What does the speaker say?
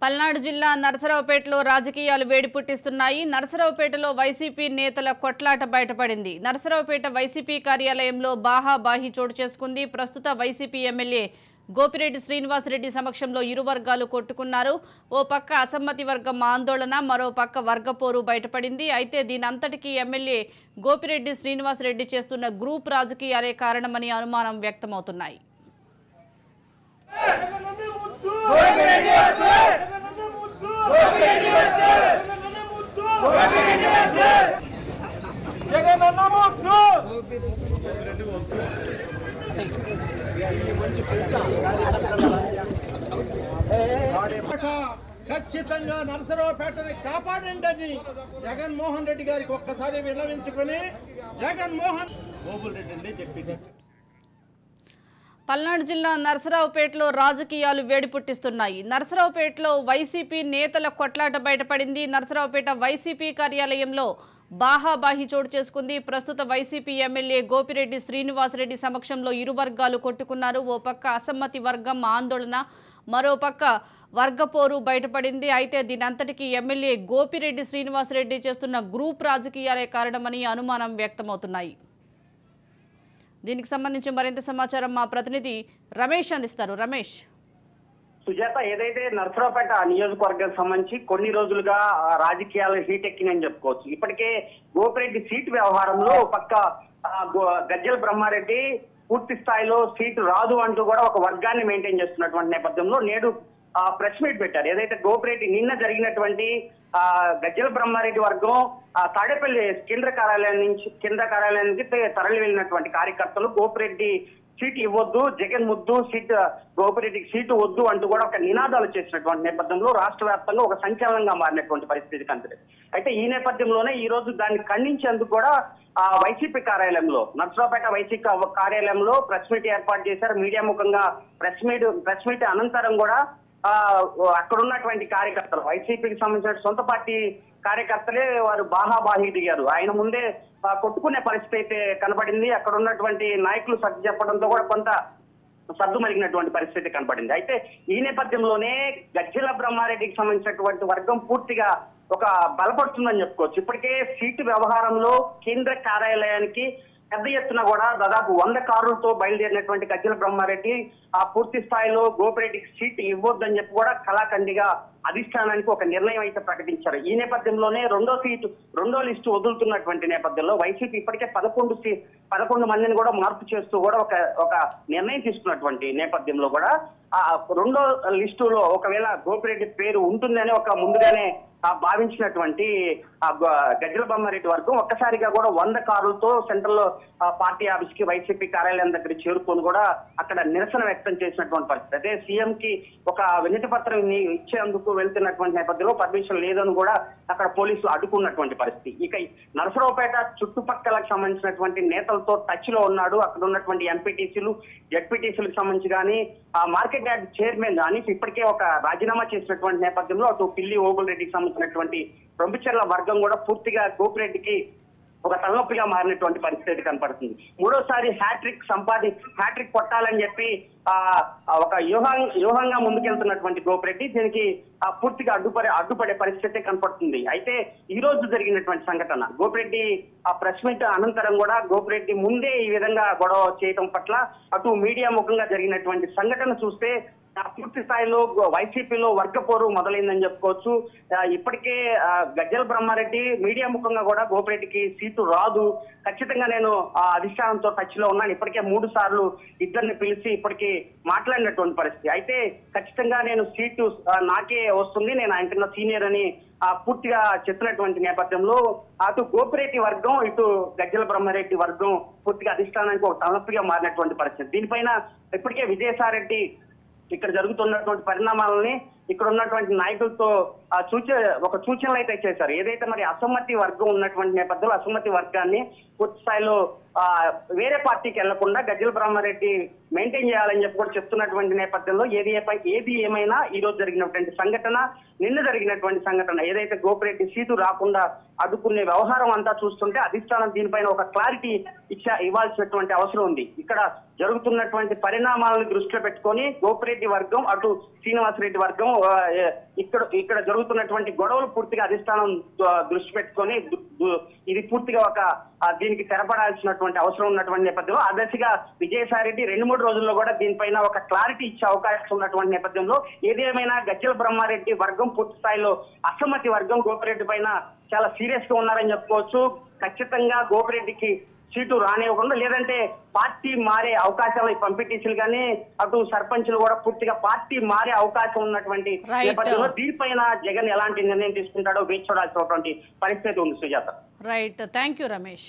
పల్నాడు జిల్లా నరసరావుపేటలో రాజకీయాలు వేడి పుట్టిస్తున్నాయి. నరసరావుపేటలో వైసీపీ నేతల కొట్లాట బయటపడింది. నరసరావుపేట వైసీపీ కార్యాలయంలో బాహాబాహి చోటు చేసుకుంది. ప్రస్తుత వైసీపీ ఎమ్మెల్యే గోపిరెడ్డి శ్రీనివాసరెడ్డి సమక్షంలో ఇరు వర్గాలు కొట్టుకున్నారు. ఓ పక్క అసమ్మతి వర్గం ఆందోళన, మరో పక్క వర్గపోరు బయటపడింది. అయితే దీనంతటికీ ఎమ్మెల్యే గోపిరెడ్డి శ్రీనివాసరెడ్డి చేస్తున్న గ్రూప్ రాజకీయాలే కారణమని అనుమానం వ్యక్తమవుతున్నాయి. ఖచ్చితంగా నరసరావుపేటని కాపాడండి అని జగన్మోహన్ రెడ్డి గారికి ఒక్కసారి విన్నవించుకుని జగన్మోహన్ రెడ్డి చెప్పింది. పల్నాడు జిల్లా నరసరావుపేటలో రాజకీయాలు వేడి పుట్టిస్తున్నాయి. నరసరావుపేటలో వైసీపీ నేతల కొట్లాట బయటపడింది. నరసరావుపేట వైసీపీ కార్యాలయంలో బాహాబాహి చోటు చేసుకుంది. ప్రస్తుత వైసీపీ ఎమ్మెల్యే గోపిరెడ్డి శ్రీనివాసరెడ్డి సమక్షంలో ఇరు వర్గాలు కొట్టుకున్నారు. ఓ పక్క అసమ్మతి వర్గం ఆందోళన, మరో పక్క వర్గపోరు బయటపడింది. అయితే దీనంతటికీ ఎమ్మెల్యే గోపిరెడ్డి శ్రీనివాసరెడ్డి చేస్తున్న గ్రూప్ రాజకీయాలే కారణమని అనుమానం వ్యక్తమవుతున్నాయి. దీనికి సంబంధించి మరింత సమాచారం మా ప్రతినిధి రమేష్ అందిస్తారు. రమేష్, సుజాత, ఏదైతే నరసరావుపేట నియోజకవర్గానికి సంబంధించి కొన్ని రోజులుగా రాజకీయాలు హీట్ ఎక్కినని చెప్పుకోవచ్చు. ఇప్పటికే గోపిరెడ్డి సీటు వ్యవహారంలో పక్క గజ్జల బ్రహ్మారెడ్డి పూర్తి స్థాయిలో సీటు రాదు అంటూ కూడా ఒక వర్గాన్ని మెయింటైన్ చేస్తున్నటువంటి నేపథ్యంలో నేడు ప్రెస్ మీట్ పెట్టారు. ఏదైతే గోపిరెడ్డి నిన్న జరిగినటువంటి గజ్జల బ్రహ్మారెడ్డి వర్గం తాడేపల్లి కేంద్ర కార్యాలయానికి తరలి వెళ్ళినటువంటి కార్యకర్తలు గోపిరెడ్డి సీటు ఇవ్వద్దు, జగన్ ముద్దు, గోపిరెడ్డికి సీటు వద్దు అంటూ కూడా ఒక నినాదాలు చేసినటువంటి నేపథ్యంలో రాష్ట్ర వ్యాప్తంగా ఒక సంచలనంగా మారినటువంటి పరిస్థితి కనిపిస్తుంది. అయితే ఈ నేపథ్యంలోనే ఈ రోజు దాన్ని ఖండించేందుకు కూడా వైసీపీ కార్యాలయంలో, నరసరావుపేట వైసీపీ కార్యాలయంలో ప్రెస్ మీట్ ఏర్పాటు చేశారు. మీడియా ముఖంగా ప్రెస్ మీట్ అనంతరం కూడా అక్కడ ఉన్నటువంటి కార్యకర్తలు, వైసీపీకి సంబంధించిన సొంత పార్టీ కార్యకర్తలే వారు బాహాబాహి దిగారు. ఆయన ముందే కొట్టుకునే పరిస్థితి అయితే కనబడింది. అక్కడ ఉన్నటువంటి నాయకులు సర్ది చెప్పడంతో కూడా కొంత సర్దు మరిగినటువంటి పరిస్థితి కనబడింది. అయితే ఈ నేపథ్యంలోనే గజ్జల బ్రహ్మారెడ్డికి సంబంధించినటువంటి వర్గం పూర్తిగా ఒక బలపడుతుందని చెప్పుకోవచ్చు. ఇప్పటికే సీటు వ్యవహారంలో కేంద్ర కార్యాలయానికి పెద్ద ఎత్తున కూడా దాదాపు 100 కారులతో బయలుదేరినటువంటి గజ్జల బ్రహ్మారెడ్డి పూర్తి స్థాయిలో గోపిరెడ్డికి సీటు ఇవ్వొద్దని చెప్పి కూడా కళాఖండిగా అధిష్టానానికి ఒక నిర్ణయం అయితే ప్రకటించారు. ఈ నేపథ్యంలోనే రెండో లిస్టు వదులుతున్నటువంటి నేపథ్యంలో వైసీపీ ఇప్పటికే 11 మందిని కూడా మార్పు చేస్తూ కూడా ఒక నిర్ణయం తీసుకున్నటువంటి నేపథ్యంలో కూడా రెండో లిస్టులో ఒకవేళ గోపిరెడ్డి పేరు ఉంటుందని ఒక ముందుగానే భావించినటువంటి గజ్జల బ్రహ్మారెడ్డి వర్గం ఒక్కసారిగా కూడా 100 కారులతో సెంట్రల్ పార్టీ ఆఫీస్ కి వైసీపీ కార్యాలయం దగ్గర చేరుకొని కూడా అక్కడ నిరసన వ్యక్తం చేసినటువంటి పరిస్థితి. అదే సీఎం కి ఒక వినతి పత్రం ఇచ్చేందుకు వెళ్తున్నటువంటి నేపథ్యంలో పర్మిషన్ లేదని కూడా అక్కడ పోలీసులు అడ్డుకున్నటువంటి పరిస్థితి. ఇక నరసరావుపేట చుట్టుపక్కలకు సంబంధించినటువంటి నేతలతో టచ్ లో ఉన్నాడు. అక్కడ ఉన్నటువంటి ఎంపీటీసీలు, జడ్పీటీసీలకు సంబంధించి కానీ మార్కెట్ యార్డ్ చైర్మన్ అని ఇప్పటికే ఒక రాజీనామా చేసినటువంటి నేపథ్యంలో అటు పిల్లి ఓబుల్ రెడ్డికి సంబంధించినటువంటి రొంపిచెర్ల వర్గం కూడా పూర్తిగా గోపిరెడ్డికి ఒక తలనొప్పిగా మారినటువంటి పరిస్థితి కనపడుతుంది. మూడోసారి హ్యాట్రిక్ కొట్టాలని చెప్పి ఒక వ్యూహంగా ముందుకెళ్తున్నటువంటి గోపిరెడ్డి దీనికి పూర్తిగా అడ్డుపడే పరిస్థితి కనపడుతుంది. అయితే ఈ రోజు జరిగినటువంటి సంఘటన, గోపిరెడ్డి ప్రెస్ మీట్ అనంతరం కూడా గోపిరెడ్డి ముందే ఈ విధంగా గొడవ చేయడం పట్ల అటు మీడియా ముఖంగా జరిగినటువంటి సంఘటన చూస్తే పూర్తి స్థాయిలో వైసీపీలో వర్గపోరు మొదలైందని చెప్పుకోవచ్చు. ఇప్పటికే గజ్జల బ్రహ్మారెడ్డి మీడియా ముఖంగా కూడా గోపిరెడ్డికి సీటు రాదు, ఖచ్చితంగా నేను అధిష్టానంతో టచ్ లో ఉన్నాను, ఇప్పటికే 3 సార్లు ఇద్దరిని పిలిచి ఇప్పటికీ మాట్లాడినటువంటి పరిస్థితి. అయితే ఖచ్చితంగా నేను సీటు నాకే వస్తుంది, నేను ఆయనకన్నా సీనియర్ అని పూర్తిగా చెప్పినటువంటి నేపథ్యంలో అటు గోపిరెడ్డి వర్గం, ఇటు గజ్జల బ్రహ్మారెడ్డి వర్గం పూర్తిగా అధిష్టానానికి ఒక తలనొప్పిగా మారినటువంటి పరిస్థితి. దీనిపైన ఇప్పటికే విజయసాయిరెడ్డి ఇక్కడ జరుగుతున్నటువంటి పరిణామాలని ఇక్కడ ఉన్నటువంటి నాయకులతో సూచనలు అయితే చేశారు. ఏదైతే మరి అసమ్మతి వర్గం ఉన్నటువంటి నేపథ్యంలో అసమ్మతి వర్గాన్ని పూర్తి స్థాయిలో వేరే పార్టీకి వెళ్లకుండా గజ్జల బ్రహ్మారెడ్డి మెయింటైన్ చేయాలని చెప్పి కూడా చెప్తున్నటువంటి నేపథ్యంలో ఏది ఏమైనా ఈ రోజు జరిగినటువంటి సంఘటన, నిన్న జరిగినటువంటి సంఘటన ఏదైతే గోపిరెడ్డి సీటు రాకుండా అడ్డుకునే వ్యవహారం అంతా చూస్తుంటే అధిష్టానం దీనిపైన ఒక క్లారిటీ ఇవ్వాల్సినటువంటి అవసరం ఉంది. ఇక్కడ జరుగుతున్నటువంటి పరిణామాలను దృష్టిలో పెట్టుకొని గోపిరెడ్డి వర్గం అటు శ్రీనివాసరెడ్డి వర్గం ఇక్కడ జరుగుతున్నటువంటి గొడవలు పూర్తిగా అధిష్టానం దృష్టి పెట్టుకొని ఇది పూర్తిగా దీనికి తెరపడాల్సినటువంటి అవసరం ఉన్నటువంటి నేపథ్యంలో ఆ దశగా విజయసాయి రెడ్డి 2-3 రోజుల్లో కూడా దీనిపైన ఒక క్లారిటీ ఇచ్చే అవకాశం ఉన్నటువంటి నేపథ్యంలో ఏదేమైనా గజ్జల బ్రహ్మారెడ్డి వర్గం పూర్తి స్థాయిలో అసమ్మతి వర్గం గోపిరెడ్డి పైన చాలా సీరియస్ గా ఉన్నారని చెప్పుకోవచ్చు. ఖచ్చితంగా గోపిరెడ్డికి సీటు రానివ్వకుండా లేదంటే పార్టీ మారే అవకాశాలు ఈ పంపిటీసీలు కానీ అటు సర్పంచులు కూడా పూర్తిగా పార్టీ మారే అవకాశం ఉన్నటువంటి నేపథ్యంలో దీనిపైన జగన్ ఎలాంటి నిర్ణయం తీసుకుంటాడో వేచి చూడాల్సినటువంటి పరిస్థితి ఉంది Sujatha. Right, thank you Ramesh.